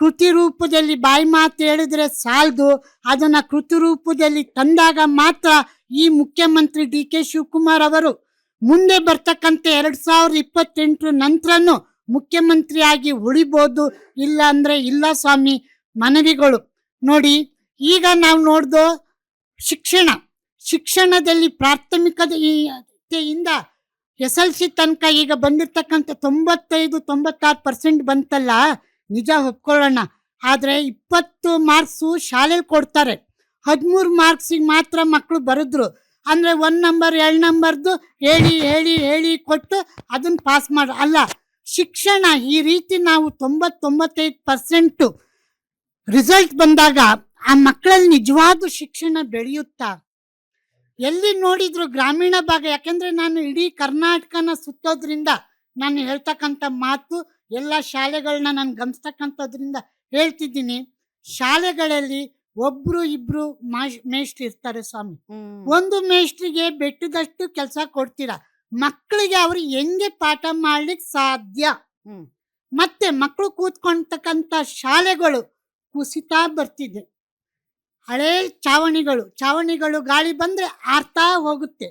ಕೃತಿ ರೂಪದಲ್ಲಿ ಬಾಯಿ ಮಾತು ಹೇಳಿದ್ರೆ ಸಾಲದು, ಅದನ್ನ ಕೃತಿ ರೂಪದಲ್ಲಿ ತಂದಾಗ ಮಾತ್ರ ಈ ಮುಖ್ಯಮಂತ್ರಿ ಡಿ ಕೆ ಶಿವಕುಮಾರ್ ಅವರು ಮುಂದೆ ಬರ್ತಕ್ಕಂಥ 2028 ನಂತರನು ಮುಖ್ಯಮಂತ್ರಿಯಾಗಿ ಉಳಿಬೋದು. ಇಲ್ಲ ಅಂದ್ರೆ ಇಲ್ಲ ಸ್ವಾಮಿ. ಮನವಿಗಳು ನೋಡಿ. ಈಗ ನಾವು ನೋಡ್ದು ಶಿಕ್ಷಣದಲ್ಲಿ ಪ್ರಾಥಮಿಕತೆಯಿಂದ SLC ತನಕ ಈಗ ಬಂದಿರ್ತಕ್ಕಂಥ 95-96% ಬಂತಲ್ಲ, ನಿಜ ಒಪ್ಕೊಳ್ಳೋಣ. ಆದ್ರೆ 20 ಮಾರ್ಕ್ಸು ಶಾಲೆಯಲ್ಲಿ ಕೊಡ್ತಾರೆ, 13 ಮಾರ್ಕ್ಸಿಗೆ ಮಾತ್ರ ಮಕ್ಕಳು ಬರೆದ್ರು ಅಂದ್ರೆ 1 ನಂಬರ್ 2 ನಂಬರ್ದು ಹೇಳಿ ಹೇಳಿ ಹೇಳಿ ಕೊಟ್ಟು ಅದನ್ನ ಪಾಸ್ ಮಾಡ ಅಲ್ಲ. ಶಿಕ್ಷಣ ಈ ರೀತಿ ನಾವು 90-95% ರಿಸಲ್ಟ್ ಬಂದಾಗ ಆ ಮಕ್ಕಳಲ್ಲಿ ನಿಜವಾದ ಶಿಕ್ಷಣ ಬೆಳೆಯುತ್ತಾ? ಎಲ್ಲಿ ನೋಡಿದ್ರು ಗ್ರಾಮೀಣ ಭಾಗ, ಯಾಕೆಂದ್ರೆ ನಾನು ಇಡೀ ಕರ್ನಾಟಕನ ಸುತ್ತೋದ್ರಿಂದ ನಾನು ಹೇಳ್ತಕ್ಕಂಥ ಮಾತು ಎಲ್ಲ ಶಾಲೆಗಳನ್ನ ನಾನು ಗಮನಿಸ್ತಕ್ಕಂಥದ್ರಿಂದ ಹೇಳ್ತಿದ್ದೀನಿ. ಶಾಲೆಗಳಲ್ಲಿ ಒಬ್ರು ಇಬ್ರು ಮೇಷ್ಟ್ರು ಇರ್ತಾರೆ ಸ್ವಾಮಿ. ಒಂದು ಮೇಷ್ಟ್ರಿಗೆ ಬೆಟ್ಟದಷ್ಟು ಕೆಲಸ ಕೊಡ್ತೀರಾ, ಮಕ್ಕಳಿಗೆ ಅವ್ರು ಹೆಂಗೆ ಪಾಠ ಮಾಡ್ಲಿಕ್ಕೆ ಸಾಧ್ಯ? ಮತ್ತೆ ಮಕ್ಕಳು ಕೂತ್ಕೊಂಡ್ತಕ್ಕಂಥ ಶಾಲೆಗಳು ಕುಸಿತಾ ಬರ್ತಿದೆ. ಹಳೇ ಚಾವಣಿಗಳು ಗಾಳಿ ಬಂದ್ರೆ ಆರ್ತಾ ಹೋಗುತ್ತೆ.